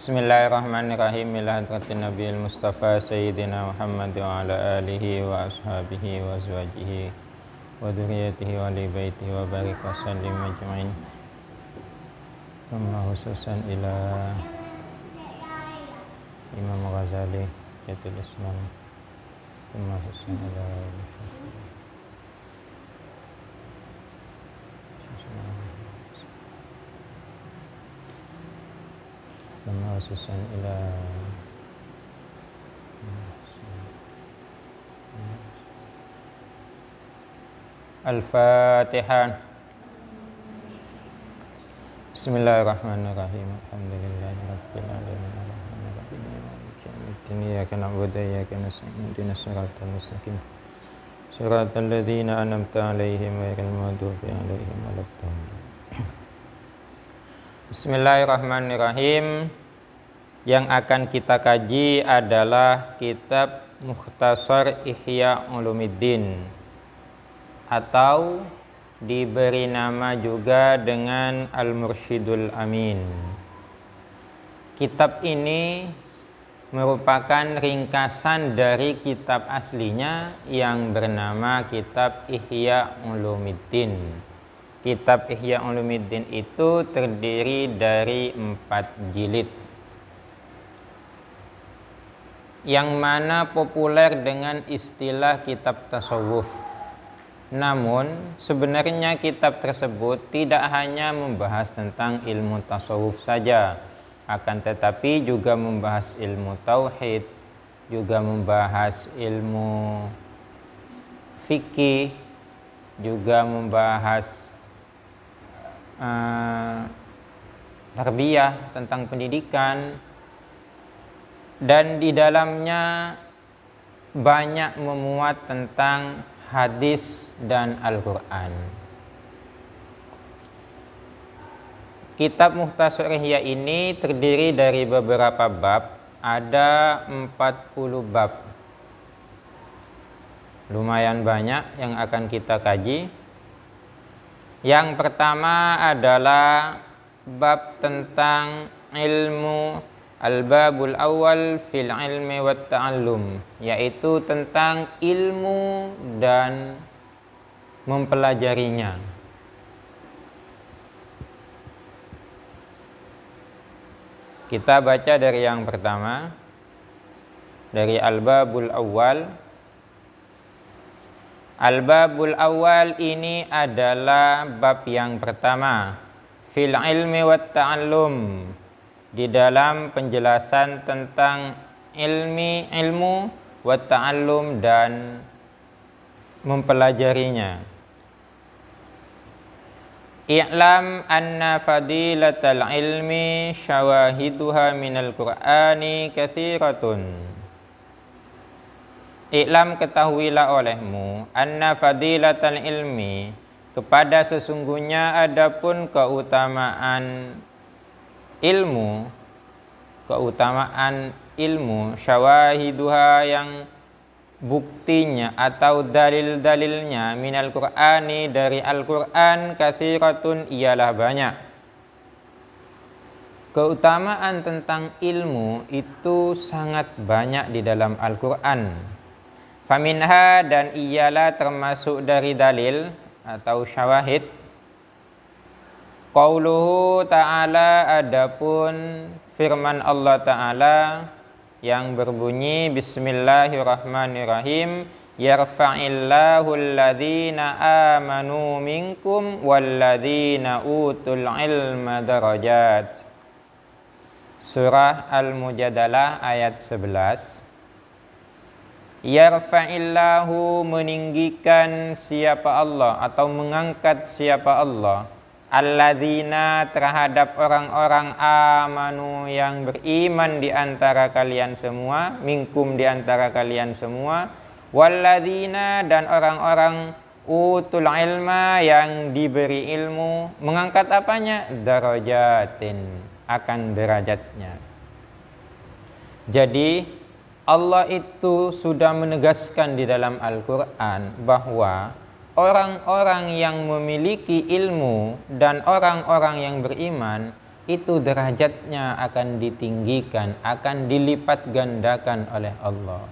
Bismillahirrahmanirrahim. Ila hadratin Nabiyil Mustafa Sayyidina Muhammad wa ala alihi wa ashabihi wa azwajihi wa dzurriyyatihi wa li baitihi wa barik wa sallim ajma'in. Thumma khususan ila Imam Ghazali Syekhul Islam. Thumma khususan ila sama khususan ila Al-Fatihah. Bismillahirrahmanirrahim. Alhamdulillahirabbil alamin. Arrahmanirrahim. Maliki yaumiddin. Iyyaka na'budu wa iyyaka nasta'in. Ihdinas siratal mustaqim. Siratal ladzina an'amta 'alaihim ghairil maghdubi 'alaihim waladdallin. Bismillahirrahmanirrahim. Yang akan kita kaji adalah kitab Mukhtasar Ihya Ulumuddin, atau diberi nama juga dengan Al-Mursyidul Amin. Kitab ini merupakan ringkasan dari kitab aslinya yang bernama Kitab Ihya Ulumuddin. Kitab Ihya Ulumuddin itu terdiri dari 4 jilid, yang mana populer dengan istilah kitab tasawuf. Namun sebenarnya kitab tersebut tidak hanya membahas tentang ilmu tasawuf saja, akan tetapi juga membahas ilmu tauhid, juga membahas ilmu fikih, juga membahas tarbiyah, tentang pendidikan, dan di dalamnya banyak memuat tentang hadis dan Al-Quran. Kitab Mukhtasar Ihya ini terdiri dari beberapa bab, ada 40 bab. Lumayan banyak yang akan kita kaji. Yang pertama adalah bab tentang ilmu, al-babul awal fil ilmi wat ta'allum, yaitu tentang ilmu dan mempelajarinya. Kita baca dari yang pertama, dari al-babul awal. Al-babul awal ini adalah bab yang pertama, fil ilmi wat ta'allum, di dalam penjelasan tentang ilmu wa ta'allum dan mempelajarinya. I'lam anna fadilatal ilmi syawahiduha minal qur'ani katsiratun. I'lam, ketahuilah olehmu, anna fadilatal ilmi, kepada sesungguhnya adapun keutamaan ilmu, syawahiduha, yang buktinya atau dalil-dalilnya, minal qur'ani, dari Al-Qur'an, katsiratun, ialah banyak. Keutamaan tentang ilmu itu sangat banyak di dalam Al-Qur'an. Faminha, dan ialah termasuk dari dalil atau syawahid, qauluhu ta'ala, adapun firman Allah Ta'ala yang berbunyi Bismillahirrahmanirrahim, yarfa'illahu alladhina amanu minkum walladhina utul ilma darajat. Surah Al-Mujadalah ayat 11. Yarfa'illahu, meninggikan siapa Allah atau mengangkat siapa Allah, alladzina, terhadap orang-orang, amanu, yang beriman di antara kalian semua, minkum, di antara kalian semua, walladzina, dan orang-orang utul ilma, yang diberi ilmu. Mengangkat apanya? Darajatin, akan derajatnya. Jadi Allah itu sudah menegaskan di dalam Al-Quran bahwa orang-orang yang memiliki ilmu dan orang-orang yang beriman itu derajatnya akan ditinggikan, akan dilipat gandakan oleh Allah.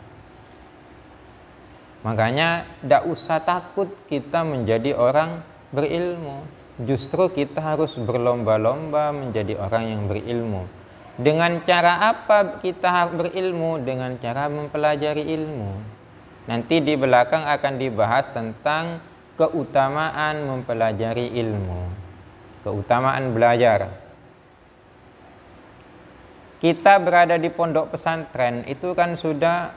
Makanya tidak usah takut kita menjadi orang berilmu. Justru kita harus berlomba-lomba menjadi orang yang berilmu. Dengan cara apa kita harus berilmu? Dengan cara mempelajari ilmu. Nanti di belakang akan dibahas tentang keutamaan mempelajari ilmu, keutamaan belajar. Kita berada di pondok pesantren itu kan sudah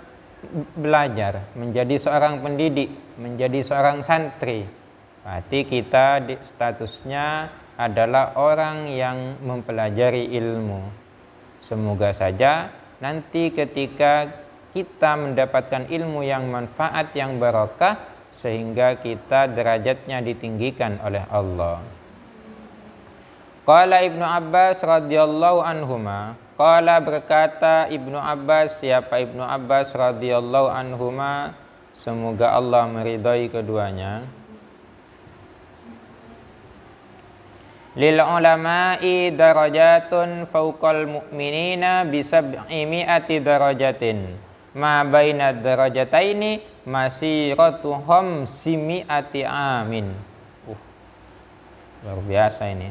belajar, menjadi seorang pendidik, menjadi seorang santri. Berarti kita statusnya adalah orang yang mempelajari ilmu. Semoga saja nanti ketika kita mendapatkan ilmu yang manfaat, yang barakah, sehingga kita derajatnya ditinggikan oleh Allah. Qala Ibnu Abbas radhiyallahu anhuma, qala berkata Ibnu Abbas, siapa Ibnu Abbas radhiyallahu anhuma, semoga Allah meridai keduanya. Lil ulama'i darajatun fawqal mu'minina bisab'i mi'ati darajatin ma baina darajataini masiratu khamsimi'ati amin. Luar biasa ini.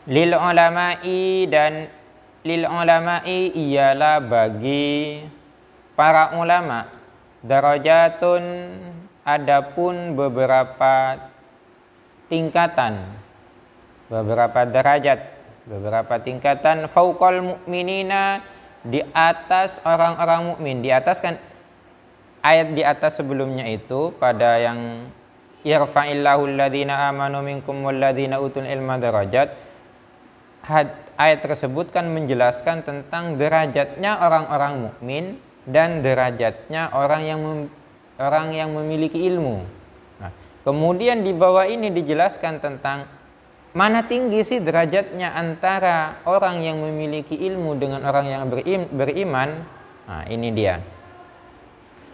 Lil ulama'i, dan lil ulama'i ialah bagi para ulama, darajatun adapun beberapa tingkatan, beberapa derajat, beberapa tingkatan, fauqal mu'minina, di atas orang-orang mukmin. Di atas kan ayat di atas sebelumnya itu pada yang yarfa'illahu alladhina amanu minkum walladhina utul ilma darajat. Ayat tersebut kan menjelaskan tentang derajatnya orang-orang mukmin dan derajatnya orang yang memiliki ilmu. Nah, kemudian di bawah ini dijelaskan tentang mana tinggi sih derajatnya antara orang yang memiliki ilmu dengan orang yang beriman. Nah, ini dia.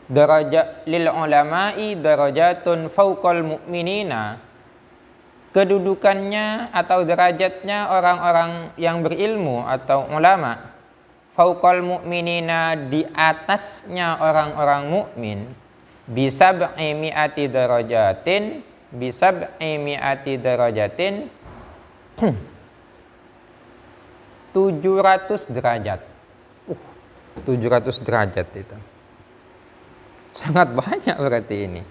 Darajat lil ulama'i darajatun fauqal mu'minina. Kedudukannya atau derajatnya orang-orang yang berilmu atau ulama, fauqal mu'minina, di atasnya orang-orang mukmin, bisab'i mi'ati darajatin, bisab'i mi'ati darajatin, 700 derajat. 700 derajat itu sangat banyak berarti ini.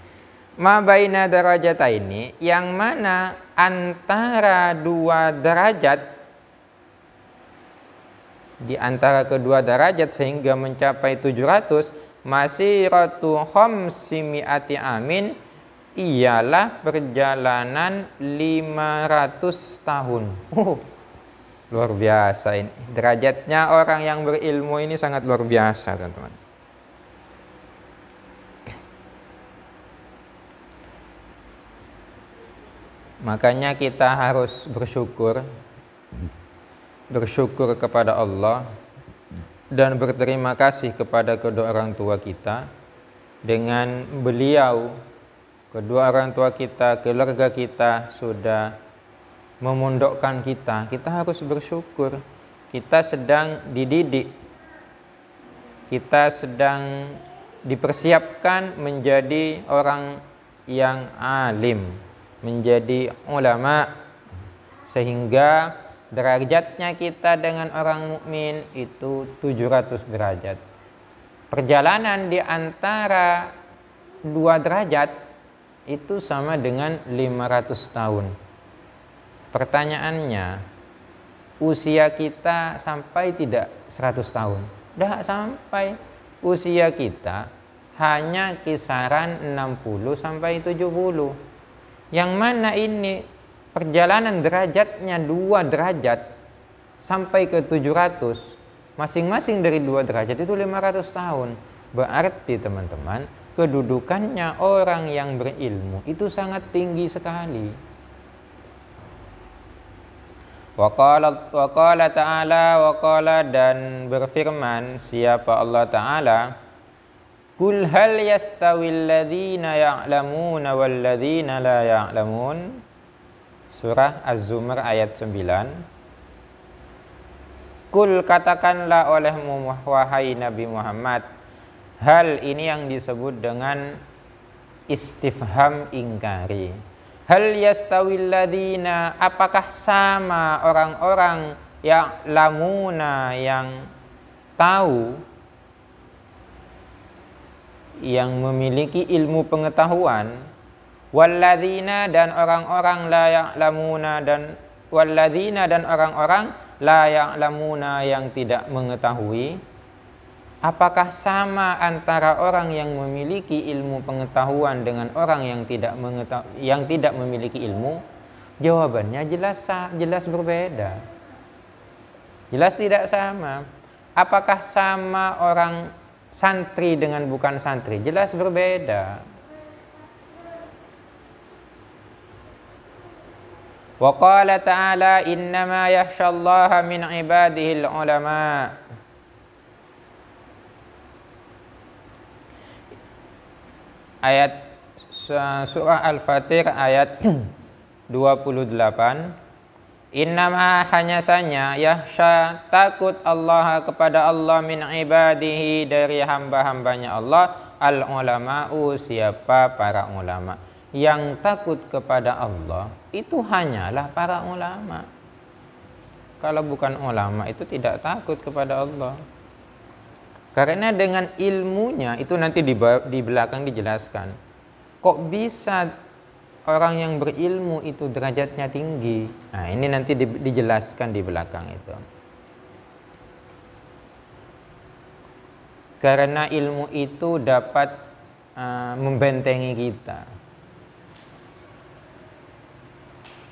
Ma baina darajataini, yang mana antara dua derajat, di antara kedua derajat sehingga mencapai 700, masiratu khamsimi'ati amin, ialah perjalanan 500 tahun. Luar biasa ini. Derajatnya orang yang berilmu ini sangat luar biasa, teman-teman. Makanya kita harus bersyukur kepada Allah dan berterima kasih kepada kedua orang tua kita. Dengan beliau, kedua orang tua kita, keluarga kita sudah memondokkan kita. Kita harus bersyukur. Kita sedang dididik, kita sedang dipersiapkan menjadi orang yang alim, menjadi ulama, sehingga derajatnya kita dengan orang mukmin itu 700 derajat. Perjalanan di antara dua derajat itu sama dengan 500 tahun. Pertanyaannya, usia kita sampai tidak 100 tahun? Tidak sampai. Usia kita hanya kisaran 60 sampai 70. Yang mana ini perjalanan derajatnya 2 derajat sampai ke 700, masing-masing dari 2 derajat itu 500 tahun. Berarti teman-teman, kedudukannya orang yang berilmu itu sangat tinggi sekali. Wa qala ta'ala, dan berfirman siapa Allah Ta'ala, Qul hal yastawil ladzina ya'lamuna wal ladzina la ya'lamun. Surah Az-Zumar ayat 9. Kul katakanlah olehmu wahai Nabi Muhammad. Hal ini yang disebut dengan istifham ingkari. Hal yastawil ladina, apakah sama orang-orang yang lamuna yang tahu, yang memiliki ilmu pengetahuan, walladzina dan orang-orang la ya'lamuna, dan walladzina dan orang-orang la ya'lamuna yang tidak mengetahui. Apakah sama antara orang yang memiliki ilmu pengetahuan dengan orang yang tidak memiliki ilmu? Jawabannya jelas berbeda. Jelas tidak sama. Apakah sama orang santri dengan bukan santri? Jelas berbeda. Wa qala ta'ala innama yakhshallaha min ibadihil ulama. Ayat surah Al-Fatir ayat 28. Innama hanya saja yakhsha takut Allah kepada Allah min ibadihi dari hamba-hambanya Allah al ulama'u siapa para ulama. Yang takut kepada Allah itu hanyalah para ulama. Kalau bukan ulama itu tidak takut kepada Allah. Karena dengan ilmunya itu nanti di belakang dijelaskan. Kok bisa orang yang berilmu itu derajatnya tinggi? Nah, ini nanti dijelaskan di belakang itu. Karena ilmu itu dapat membentengi kita.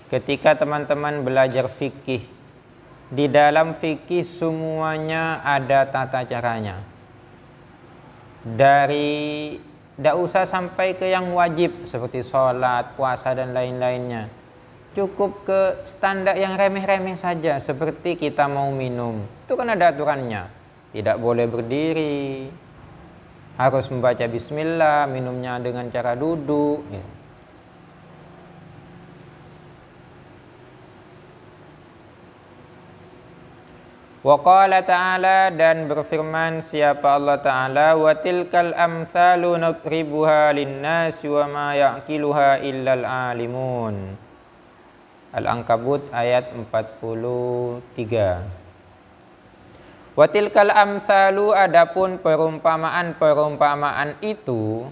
Ketika teman-teman belajar fikih, di dalam fikih semuanya ada tata caranya. Dari tidak usah sampai ke yang wajib seperti sholat, puasa dan lain-lainnya. Cukup ke standar yang remeh-remeh saja seperti kita mau minum. Itu kan ada aturannya. Tidak boleh berdiri. Harus membaca bismillah, minumnya dengan cara duduk. Wa qala ta'ala dan berfirman siapa Allah Ta'ala wa tilkal amsalu nadribuha linnasi wa ma ya'qiluha illal alimun. Al-Ankabut ayat 43. Wa tilkal amsalu adapun perumpamaan itu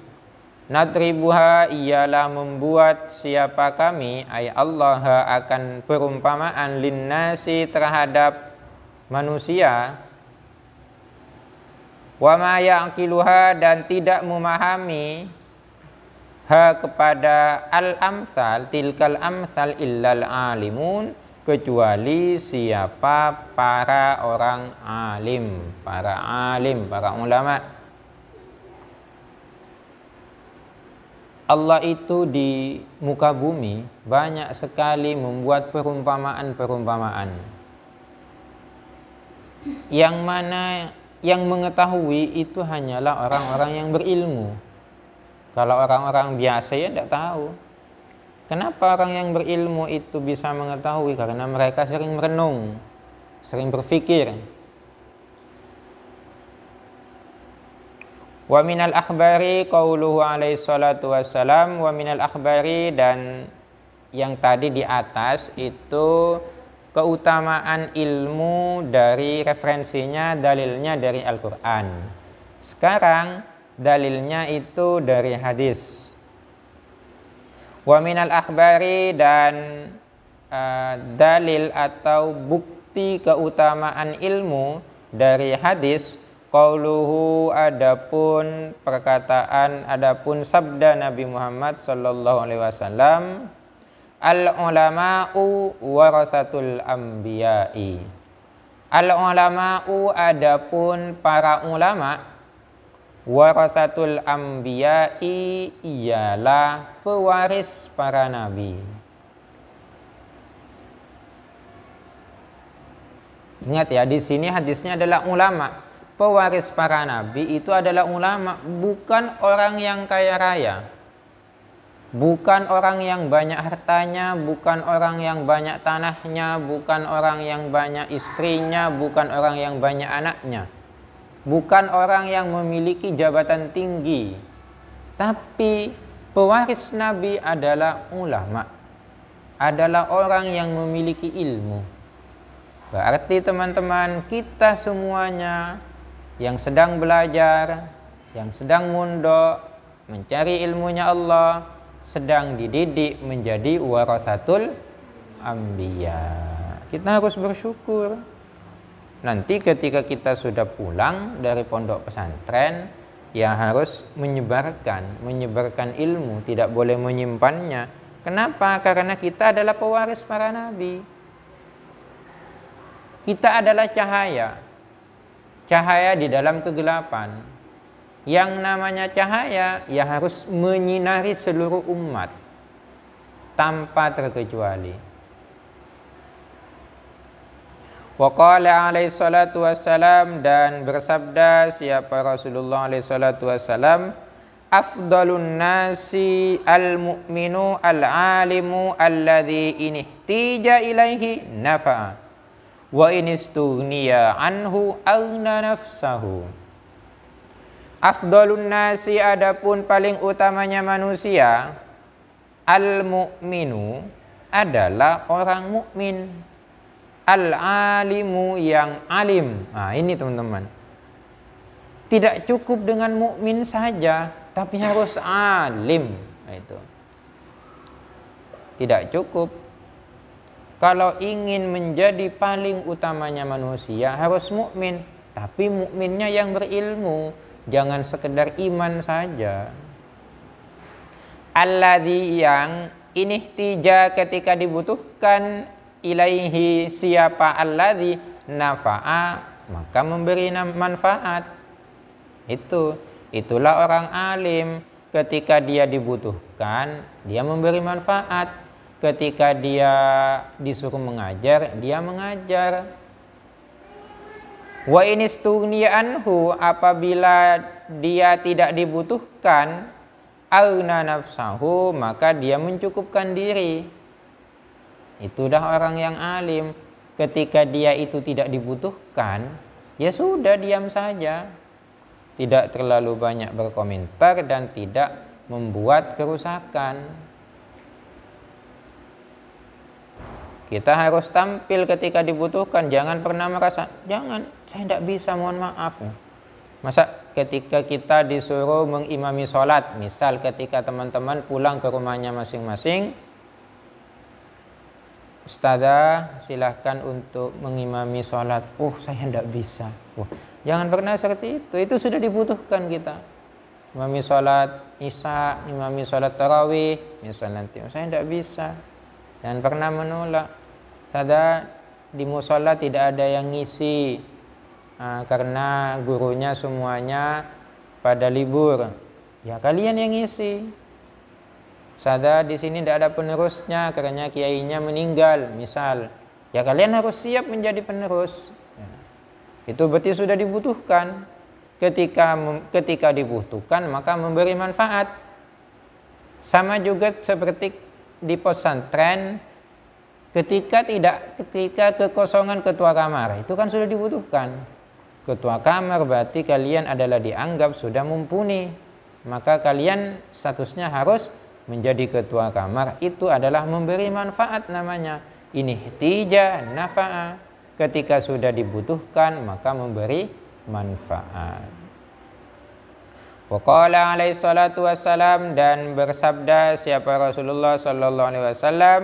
nadribuha ialah membuat siapa kami ay Allah akan perumpamaan linnasi terhadap manusia wa ma ya'qiluha dan tidak memahami ha kepada al-amsal tilkal amsal illal alimun kecuali siapa para orang alim, para ulama. Allah itu di muka bumi banyak sekali membuat perumpamaan-perumpamaan. Yang mana yang mengetahui itu hanyalah orang-orang yang berilmu. Kalau orang-orang biasa ya tidak tahu. Kenapa orang yang berilmu itu bisa mengetahui? Karena mereka sering merenung, sering berpikir. Wa minal akhbari qauluhu alaihi salatu wassalam, wa minal akhbari dan yang tadi di atas itu keutamaan ilmu dari referensinya, dalilnya dari Al-Quran. Sekarang dalilnya itu dari hadis. Wa minal akhbari dan dalil atau bukti keutamaan ilmu dari hadis. Qauluhu adapun perkataan, adapun sabda Nabi Muhammad sallallahu alaihi wasallam. Al-ulama'u warasatul anbiya'i. Al-ulama'u adapun para ulama, warasatul anbiya'i ialah pewaris para nabi. Ingat ya, di sini hadisnya adalah ulama. Pewaris para nabi itu adalah ulama, bukan orang yang kaya raya. Bukan orang yang banyak hartanya, bukan orang yang banyak tanahnya, bukan orang yang banyak istrinya, bukan orang yang banyak anaknya, bukan orang yang memiliki jabatan tinggi, tapi pewaris Nabi adalah ulama, adalah orang yang memiliki ilmu. Berarti teman-teman, kita semuanya yang sedang belajar, yang sedang mondok, mencari ilmunya Allah, sedang dididik menjadi warasatul anbiya. Kita harus bersyukur. Nanti ketika kita sudah pulang dari pondok pesantren, ya harus menyebarkan ilmu, tidak boleh menyimpannya. Kenapa? Karena kita adalah pewaris para nabi. Kita adalah cahaya. Cahaya di dalam kegelapan. Yang namanya cahaya ya harus menyinari seluruh umat tanpa terkecuali. Wa qala alaihi salatu wassalam, dan bersabda siapa Rasulullah alaihi salatu wassalam, afdalun nasi al-mu'minu al-alimu alladhi inihtija ilaihi nafa'a wa inistughniya anhu aghna nafsahu. Afdalun nasi, adapun paling utamanya manusia, al-mu'minu adalah orang mukmin, al-alimu yang alim. Nah, ini teman-teman. Tidak cukup dengan mukmin saja, tapi harus alim. Nah, itu. Tidak cukup. Kalau ingin menjadi paling utamanya manusia harus mukmin, tapi mukminnya yang berilmu. Jangan sekedar iman saja. Alladzi, yang inihtija ketika dibutuhkan, ilaihi siapa alladzi, nafa'a maka memberi manfaat. Itulah orang alim. Ketika dia dibutuhkan, dia memberi manfaat. Ketika dia disuruh mengajar, dia mengajar. Wa inistughniya anhu, apabila dia tidak dibutuhkan, aghna nafsahu maka dia mencukupkan diri. Itulah orang yang alim. Ketika dia itu tidak dibutuhkan, ya sudah diam saja. Tidak terlalu banyak berkomentar dan tidak membuat kerusakan. Kita harus tampil ketika dibutuhkan. Jangan pernah merasa, saya tidak bisa, mohon maaf. Masa ketika kita disuruh mengimami sholat, misal ketika teman-teman pulang ke rumahnya masing-masing, Ustazah silahkan untuk mengimami sholat. Saya tidak bisa. Jangan pernah seperti itu. Itu sudah dibutuhkan kita. Imami sholat isya, imami sholat tarawih, misal nanti, saya tidak bisa. Jangan pernah menolak. Sada di musola tidak ada yang ngisi karena gurunya semuanya pada libur. Ya kalian yang ngisi. Sada di sini tidak ada penerusnya karena kiainya meninggal, misal. Ya kalian harus siap menjadi penerus. Ya. Itu berarti sudah dibutuhkan. Ketika dibutuhkan maka memberi manfaat. Sama juga seperti di pesantren. Ketika kekosongan ketua kamar, itu kan sudah dibutuhkan. Ketua kamar berarti kalian adalah dianggap sudah mumpuni. Maka kalian statusnya harus menjadi ketua kamar. Itu adalah memberi manfaat namanya. Inihtija nafa'a. Ketika sudah dibutuhkan maka memberi manfaat. Wa qala alaihi salatu wassalam, dan bersabda siapa Rasulullah sallallahu alaihi wasallam,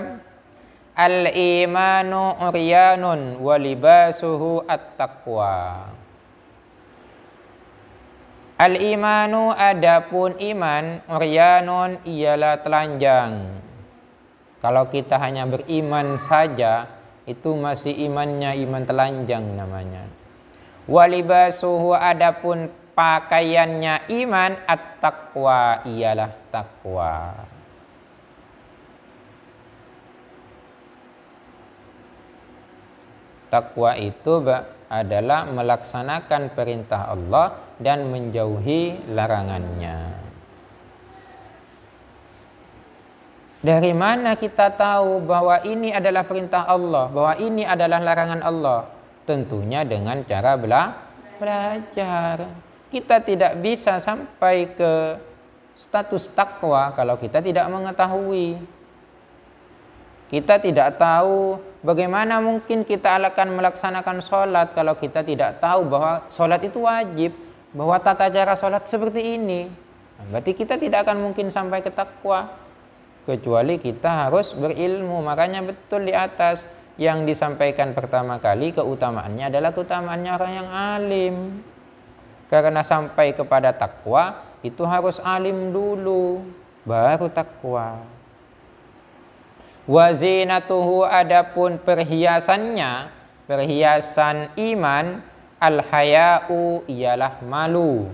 al-imanu uryanun wa libasuhu at-taqwa. Al-imanu, adapun iman, uryanun ialah telanjang. Kalau kita hanya beriman saja, itu masih imannya iman telanjang namanya. Wa libasuhu, adapun pakaiannya iman, at-taqwa ialah takwa. Takwa itu adalah melaksanakan perintah Allah dan menjauhi larangannya. Dari mana kita tahu bahwa ini adalah perintah Allah, bahwa ini adalah larangan Allah? Tentunya dengan cara belajar. Kita tidak bisa sampai ke status takwa kalau kita tidak mengetahui. Kita tidak tahu bagaimana mungkin kita akan melaksanakan sholat kalau kita tidak tahu bahwa sholat itu wajib, bahwa tata cara sholat seperti ini. Berarti kita tidak akan mungkin sampai ke takwa, kecuali kita harus berilmu. Makanya betul di atas yang disampaikan pertama kali keutamaannya adalah keutamaannya orang yang alim. Karena sampai kepada takwa itu harus alim dulu, baru takwa. Wa zinatuhu, adapun perhiasannya, perhiasan iman, al-haya'u, ialah malu.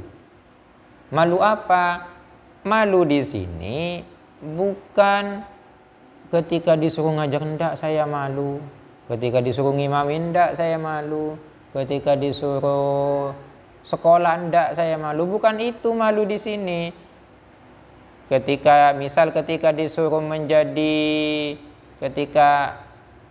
Malu apa? Malu di sini bukan ketika disuruh ngajar enggak saya malu, ketika disuruh ngimamin enggak saya malu, ketika disuruh sekolah enggak saya malu, bukan itu malu di sini. Ketika disuruh ketika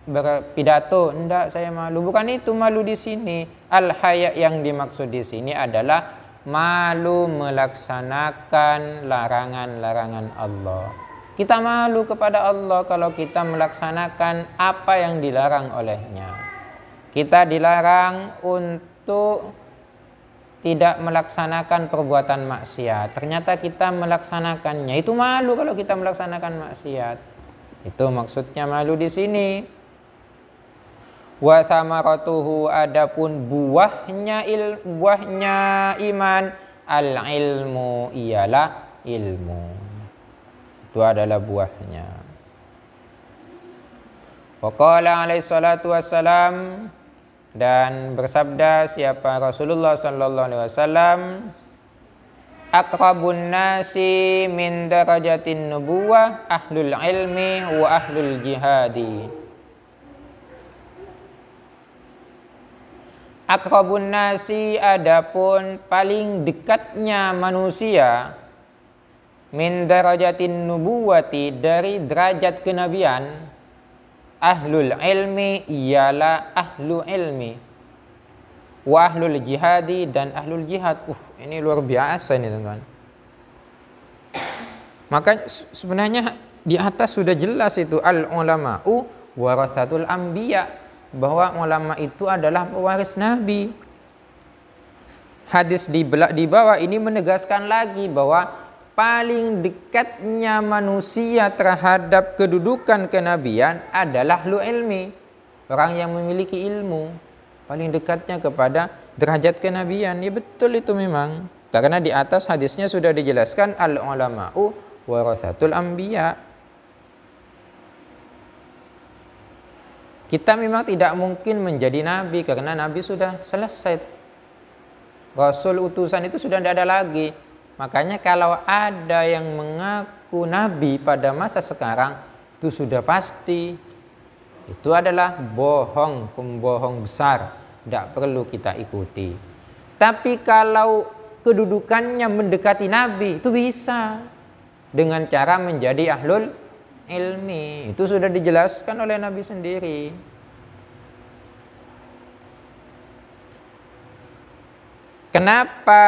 berpidato enggak saya malu, bukan itu malu di sini. Al-haya yang dimaksud di sini adalah malu melaksanakan larangan-larangan Allah. Kita malu kepada Allah kalau kita melaksanakan apa yang dilarang olehnya. Kita dilarang untuk tidak melaksanakan perbuatan maksiat. Ternyata kita melaksanakannya. Itu malu kalau kita melaksanakan maksiat. Itu maksudnya malu di sini. Wa thamaratuhu, adapun buahnya iman, al ilmu, ialah ilmu. Itu adalah buahnya. Wa qala alaihi salatu wassalam, dan bersabda siapa Rasulullah sallallahu alaihi wasallam, aqrabun nasi min darajatin nubuwah ahlul ilmi wa ahlul jihadi. Aqrabun nasi, adapun paling dekatnya manusia, min darajatin nubuwati, dari derajat kenabian, ahlul ilmi, ialah ahlu ilmi, wa ahlul jihadi, dan ahlul jihad. Ini luar biasa ini teman-teman. Maka sebenarnya di atas sudah jelas itu al ulama'u warasatul anbiya, bahwa ulama itu adalah pewaris nabi. Hadis di bawah ini menegaskan lagi bahwa paling dekatnya manusia terhadap kedudukan kenabian adalah ahlu ilmi, orang yang memiliki ilmu, paling dekatnya kepada derajat kenabian. Ya betul itu memang, karena di atas hadisnya sudah dijelaskan al ulama'u warasatul anbiya. Kita memang tidak mungkin menjadi nabi karena nabi sudah selesai, rasul utusan itu sudah tidak ada lagi. Makanya kalau ada yang mengaku nabi pada masa sekarang, itu sudah pasti itu adalah bohong, pembohong besar, tidak perlu kita ikuti. Tapi kalau kedudukannya mendekati nabi, itu bisa dengan cara menjadi ahlul ilmi. Itu sudah dijelaskan oleh nabi sendiri. Kenapa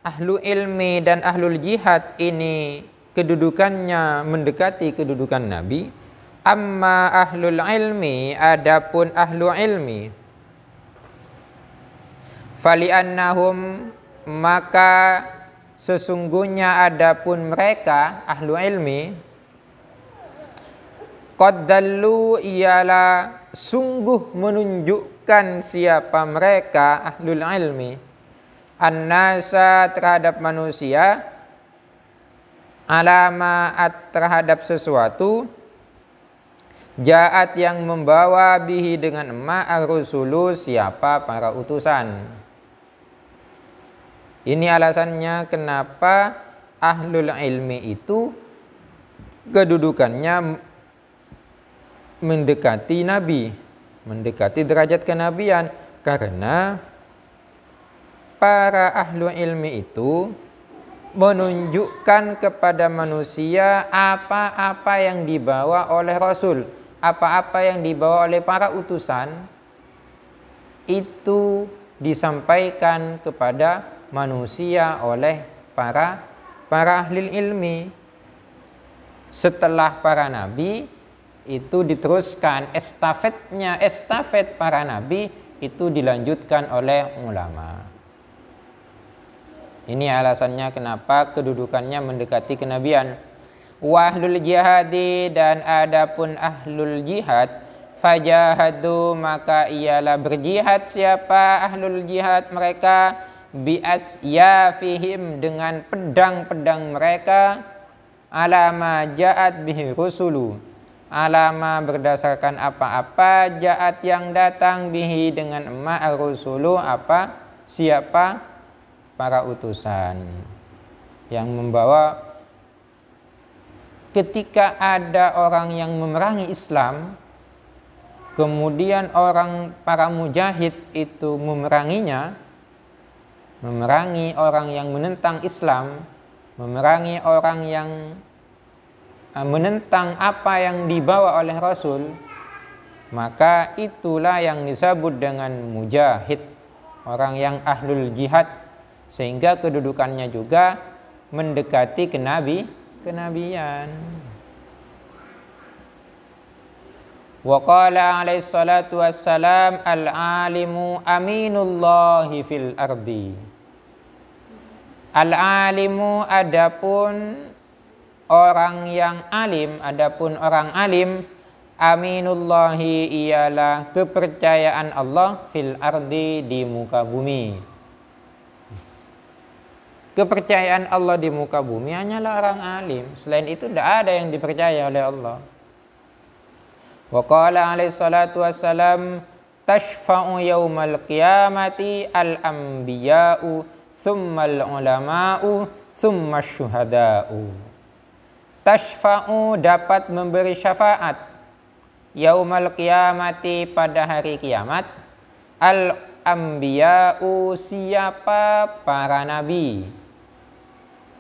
ahlu ilmi dan ahlul jihad ini kedudukannya mendekati kedudukan nabi? Amma ahlul ilmi, adapun ahlu ilmi, fali'annahum, maka sesungguhnya adapun mereka ahlu ilmi, qad dallu, ialah sungguh menunjukkan siapa mereka ahlul ilmi, an-nasa, terhadap manusia, alamaat, terhadap sesuatu, jaat, yang membawa, bihi, dengan ar-rusulu, siapa para utusan. Ini alasannya kenapa ahlul ilmi itu kedudukannya mendekati nabi, mendekati derajat kenabian, karena para ahlu ilmi itu menunjukkan kepada manusia apa-apa yang dibawa oleh Rasul, apa-apa yang dibawa oleh para utusan, itu disampaikan kepada manusia oleh para ahli ilmi. Setelah para nabi itu diteruskan estafet para nabi itu dilanjutkan oleh ulama. Ini alasannya kenapa kedudukannya mendekati kenabian. Wa ahlul jihadi, dan adapun ahlul jihad, fajahadu, maka ialah berjihad. Siapa ahlul jihad? Mereka biasyafihim, dengan pedang-pedang mereka, alama ja'at bihi rusulu, alama berdasarkan apa-apa, ja'at yang datang, bihi dengan rusulu, siapa? Para utusan yang membawa. Ketika ada orang yang memerangi Islam, kemudian para mujahid itu memeranginya, memerangi orang yang menentang Islam, memerangi orang yang menentang apa yang dibawa oleh Rasul, maka itulah yang disebut dengan mujahid, orang yang ahlul jihad, sehingga kedudukannya juga mendekati kenabian. Wa qala alaihi salatu wassalam, al-alimu aminullahi fil ardi. Al-alimu, adapun orang yang alim, aminullahi ialah kepercayaan Allah, fil ardi, di muka bumi. Kepercayaan Allah di muka bumi hanyalah orang alim. Selain itu tidak ada yang dipercaya oleh Allah. Wa qala alaihi salatu wassalam, tashfa'u yaumal qiyamati al-anbiya'u thummal ulama'u thumma syuhada'u. Tashfa'u, dapat memberi syafaat, yaumal qiyamati, pada hari kiamat, al-anbiya'u, siapa? Para nabi.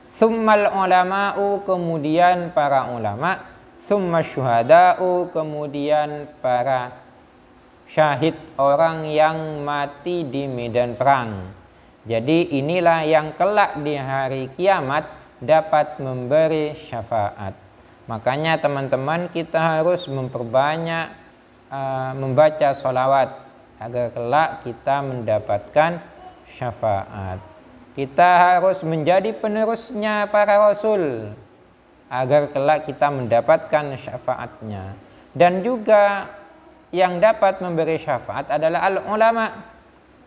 Tsummal ulama'u, kemudian para ulama. Tsumma syuhada'u, kemudian para syahid, orang yang mati di medan perang. Jadi inilah yang kelak di hari kiamat dapat memberi syafaat. Makanya teman-teman, kita harus memperbanyak membaca sholawat agar kelak kita mendapatkan syafaat. Kita harus menjadi penerusnya para rasul agar kelak kita mendapatkan syafaatnya. Dan juga yang dapat memberi syafaat adalah al-ulama,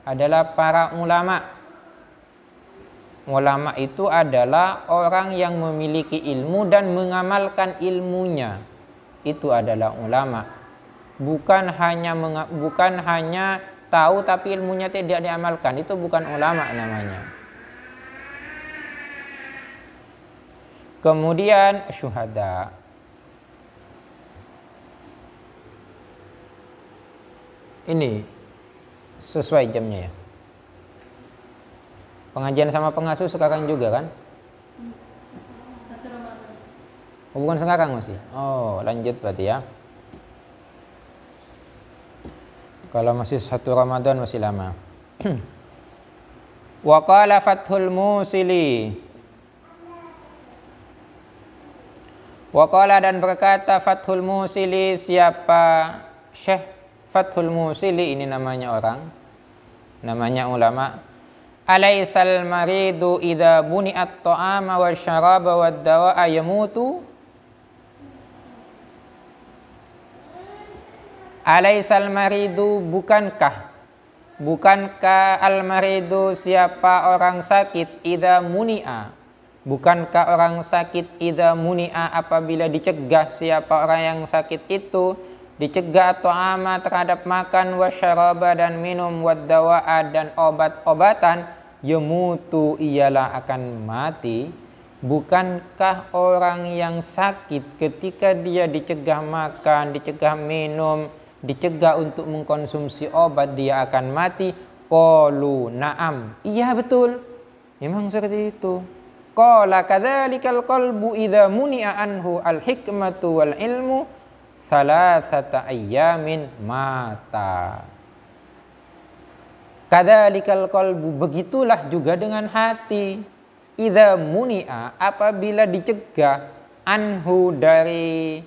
adalah para ulama. Ulama itu adalah orang yang memiliki ilmu dan mengamalkan ilmunya. Itu adalah ulama. Bukan hanya tahu tapi ilmunya tidak diamalkan. Itu bukan ulama namanya. Kemudian syuhada. Ini sesuai jamnya ya. Pengajian sama pengasuh sekarang juga kan? Oh, bukan sekarang masih. Oh, lanjut berarti ya. Kalau masih 1 Ramadan masih lama. Wa qala Fathul Musili. Wa qala, dan berkata Fathul Musili, siapa? Syekh Fathul Musili, ini namanya orang, namanya ulama. Alaisal maridu idza buni'at ta'ama wa syaraba wa dawa'a yamutu. Alaisal maridu, bukankah al-maridu, siapa orang sakit, idza muni'a, bukankah orang sakit idza muni'a, apabila dicegah, siapa orang yang sakit itu dicegah ta'ama, terhadap makan, wa syaraba, dan minum, wa dawa'a, dan obat-obatan, yamutu, ialah akan mati. Bukankah orang yang sakit ketika dia dicegah makan, dicegah minum, dicegah untuk mengkonsumsi obat, dia akan mati? Qalu na'am, iya betul, memang seperti itu. qala kadzalikal qalbu idza muni'a anhu al hikmatu wal ilmu salasata ayyamin mata. Kadzalikal qalbu, begitulah juga dengan hati. Idza muni'a, apabila dicegah, anhu dari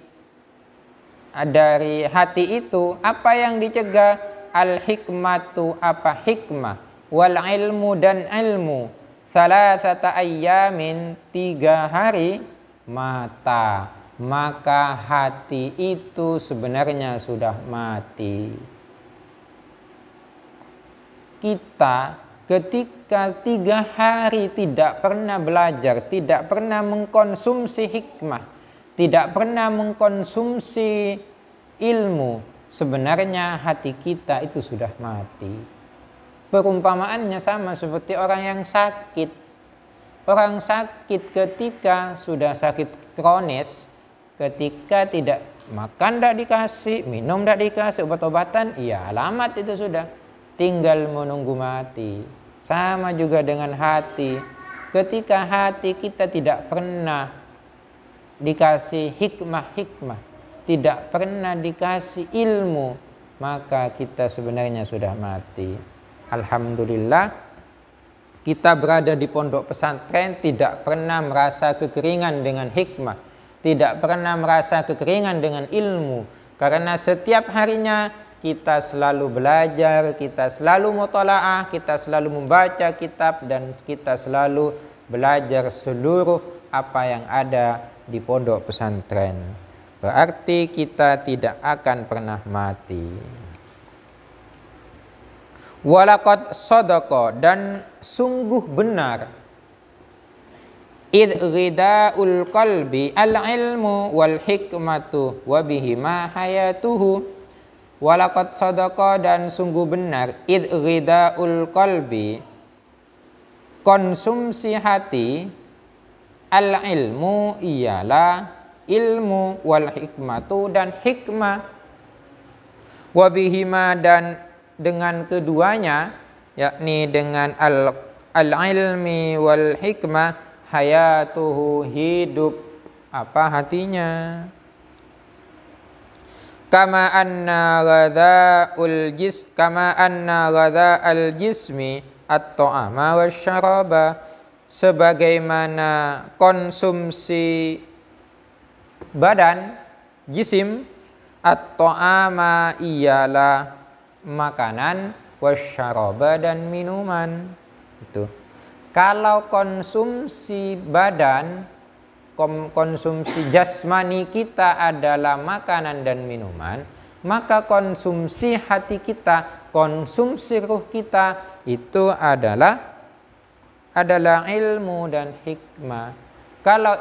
hati itu, apa yang dicegah? Al hikmatu, apa hikmah, wal ilmu dan ilmu, salasata ayyamin, 3 hari, mata, maka hati itu sebenarnya sudah mati. Kita ketika 3 hari tidak pernah belajar, tidak pernah mengkonsumsi hikmah, tidak pernah mengkonsumsi ilmu, sebenarnya hati kita itu sudah mati. Perumpamaannya sama seperti orang yang sakit. Orang sakit ketika sudah sakit kronis, ketika tidak makan tidak dikasih, minum tidak dikasih, obat-obatan, iya alamat itu sudah. Tinggal menunggu mati. Sama juga dengan hati. Ketika hati kita tidak pernah dikasih hikmah-hikmah, tidak pernah dikasih ilmu, maka kita sebenarnya sudah mati. Alhamdulillah, kita berada di pondok pesantren tidak pernah merasa kekeringan dengan hikmah, tidak pernah merasa kekeringan dengan ilmu, karena setiap harinya kita selalu belajar, kita selalu mutalaah, kita selalu membaca kitab, dan kita selalu belajar seluruh apa yang ada di pondok pesantren. Berarti kita tidak akan pernah mati. Walaqad sadaqa, dan sungguh benar, id ghidaul qalbi al ilmu wal hikmatu wa bihima hayatuhu. Walaqad sadaqa, dan sungguh benar, id ghidaul qalbi, konsumsi hati, al ilmu ialah ilmu, wal hikmatu dan hikmah, wa bihima dan dengan keduanya, yakni dengan al ilmi wal hikmah, hayatuhu hidup apa hatinya. Kama anna ghadha al jismi at-ta'ama wasyaraba, sebagaimana konsumsi badan, jisim, at-ta'ama ialah makanan, wasyaraba dan minuman. Itu. Kalau konsumsi badan, konsumsi jasmani kita adalah makanan dan minuman, maka konsumsi hati kita, konsumsi ruh kita itu adalah ilmu dan hikmah. Kalau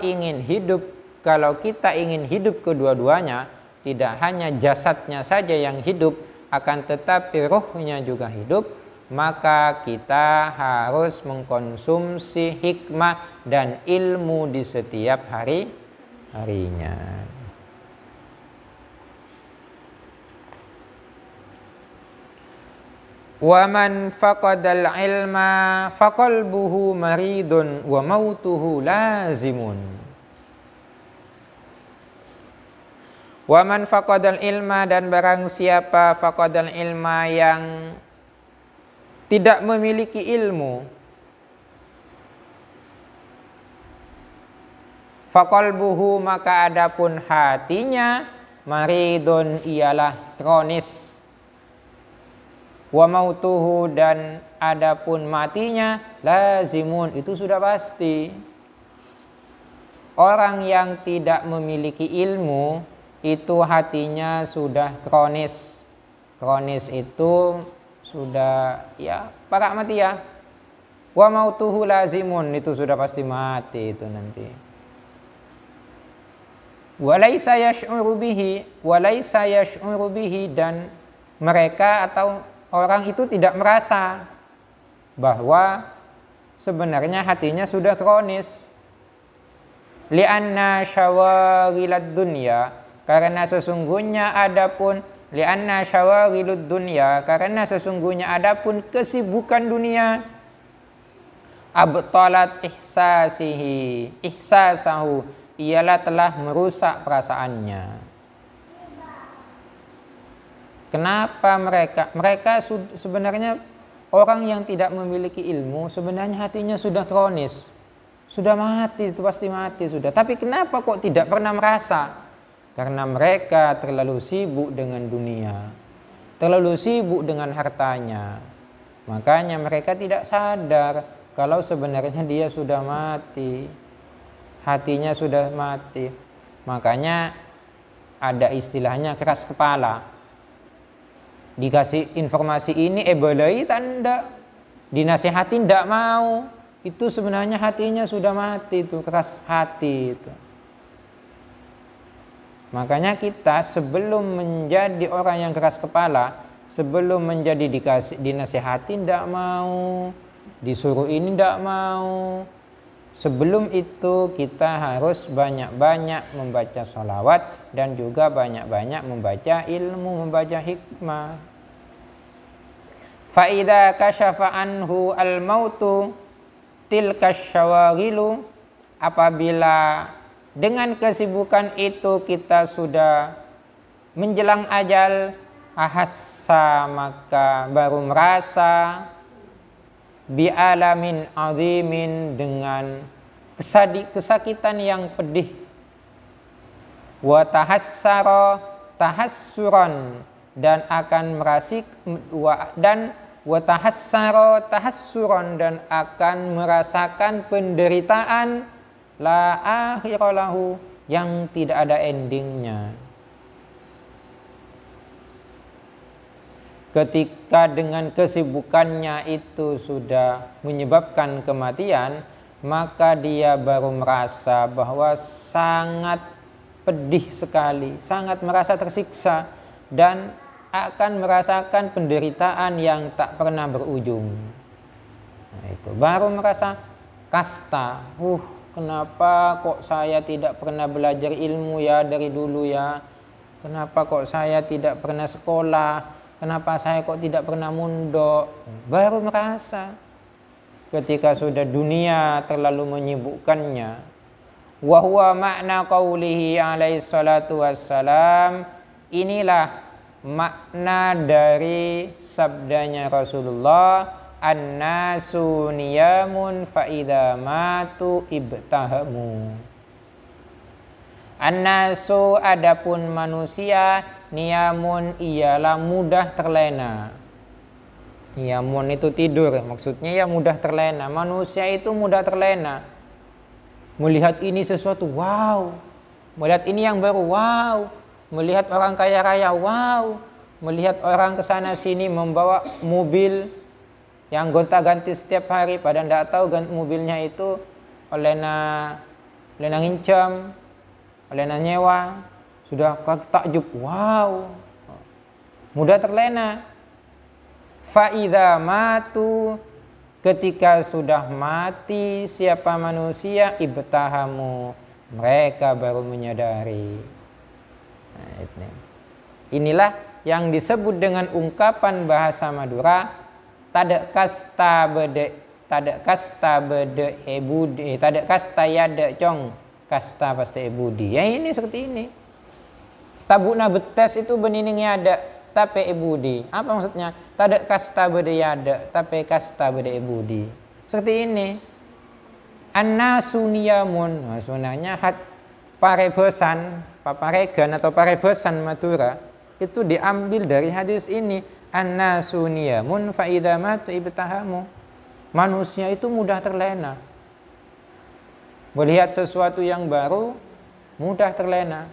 kita ingin hidup kedua-duanya, tidak hanya jasadnya saja yang hidup, akan tetapi ruhnya juga hidup, maka kita harus mengkonsumsi hikmah dan ilmu di setiap harinya. Wa man faqadal ilma faqalbuhu maridun wa mautuhu lazimun. Wa man faqadal ilma, dan barang siapa faqadal ilma yang tidak memiliki ilmu, faqalbuhu maka adapun hatinya, maridun ialah kronis, wa mautuhu dan adapun matinya, lazimun itu sudah pasti. Orang yang tidak memiliki ilmu itu hatinya sudah kronis. Kronis itu sudah ya parak mati ya. Wa mautuhu lazimun itu sudah pasti mati itu nanti. Walaisa yash'uru bihi, dan mereka atau orang itu tidak merasa bahwa sebenarnya hatinya sudah kronis. Li'anna syawaghilad dunya, karena sesungguhnya adapun karena sesungguhnya adapun kesibukan dunia, abtalat ihsasahu, ialah telah merusak perasaannya. Kenapa mereka sebenarnya orang yang tidak memiliki ilmu, sebenarnya hatinya sudah kronis, sudah mati, itu pasti mati sudah. Tapi kenapa kok tidak pernah merasa? Karena mereka terlalu sibuk dengan dunia, terlalu sibuk dengan hartanya. Makanya mereka tidak sadar kalau sebenarnya dia sudah mati, hatinya sudah mati. Makanya ada istilahnya keras kepala. Dikasih informasi ini balai tanda, dinasihati tidak mau, itu sebenarnya hatinya sudah mati, itu keras hati itu. Makanya kita sebelum menjadi orang yang keras kepala, sebelum menjadi dinasihati tidak mau, disuruh ini tidak mau, sebelum itu kita harus banyak-banyak membaca sholawat dan juga banyak-banyak membaca ilmu, membaca hikmah. Fa'idha kasyafa anhu al-mautu tilka syawaghilu, apabila dengan kesibukan itu kita sudah menjelang ajal, ahassa, maka baru merasa bi'alamin azimin, dengan kesakitan yang pedih. Wa tahassara tahassuran, dan akan tahassuran, dan akan merasakan penderitaan la akhiralahu, yang tidak ada endingnya. Ketika dengan kesibukannya itu sudah menyebabkan kematian, maka dia baru merasa bahwa sangat pedih sekali, sangat merasa tersiksa, dan akan merasakan penderitaan yang tak pernah berujung. Nah, itu baru merasa kasta. Kenapa kok saya tidak pernah belajar ilmu ya dari dulu ya? Kenapa kok saya tidak pernah sekolah? Kenapa saya kok tidak pernah mondok? Baru merasa ketika sudah dunia terlalu menyibukkannya. Wa huwa makna qaulihi alaihi salatu wassalam, inilah makna dari sabdanya Rasulullah, an-nasu niyamun fa idza matu ibtahamu. An-nasu, adapun manusia, niyamun ialah mudah terlena. Niyamun itu tidur, maksudnya ya mudah terlena. Manusia itu mudah terlena. Melihat ini sesuatu, wow. Melihat ini yang baru, wow. Melihat orang kaya raya, wow. Melihat orang kesana sini membawa mobil yang gonta-ganti setiap hari, padahal tidak tahu mobilnya itu oleh ngincam, oleh nyewa, sudah takjub, wow. Mudah terlena. Fa'idha matu, ketika sudah mati siapa manusia, ibtahamu, mereka baru menyadari. Nah, inilah yang disebut dengan ungkapan bahasa Madura, tadak kasta bede ebudi, tadak kasta yada cong kasta pasti ebudi. Ya ini seperti ini. Tabuna betes itu benining yada tapi ebudi. Apa maksudnya? Tadak kasta bede yada tapi kasta bede ebudi. Seperti ini. An-nasu niyamun. Nah, sebenarnya parebesan, paparegan atau parebesan Madura itu diambil dari hadis ini. An-nasu niyamun fa idza matu ibtahamu. Manusia itu mudah terlena. Melihat sesuatu yang baru mudah terlena.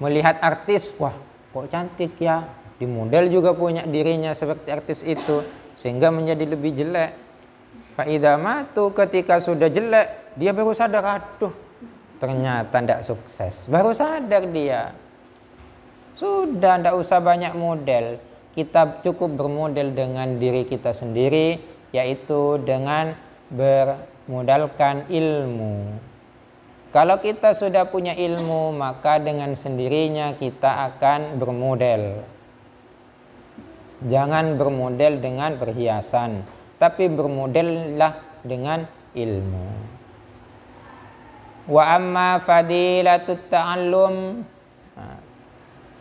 Melihat artis, wah kok cantik ya. Di model juga punya dirinya seperti artis itu, sehingga menjadi lebih jelek. Fa idza matu, ketika sudah jelek dia baru sadar, aduh ternyata tidak sukses. Baru sadar dia. Sudah tidak usah banyak model. Kita cukup bermodel dengan diri kita sendiri, yaitu dengan bermodalkan ilmu. Kalau kita sudah punya ilmu, maka dengan sendirinya kita akan bermodel. Jangan bermodel dengan perhiasan. tapi bermodellah dengan ilmu. Wa amma fadilatut ta'allum,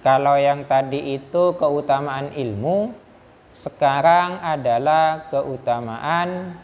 kalau yang tadi itu keutamaan ilmu, sekarang adalah keutamaan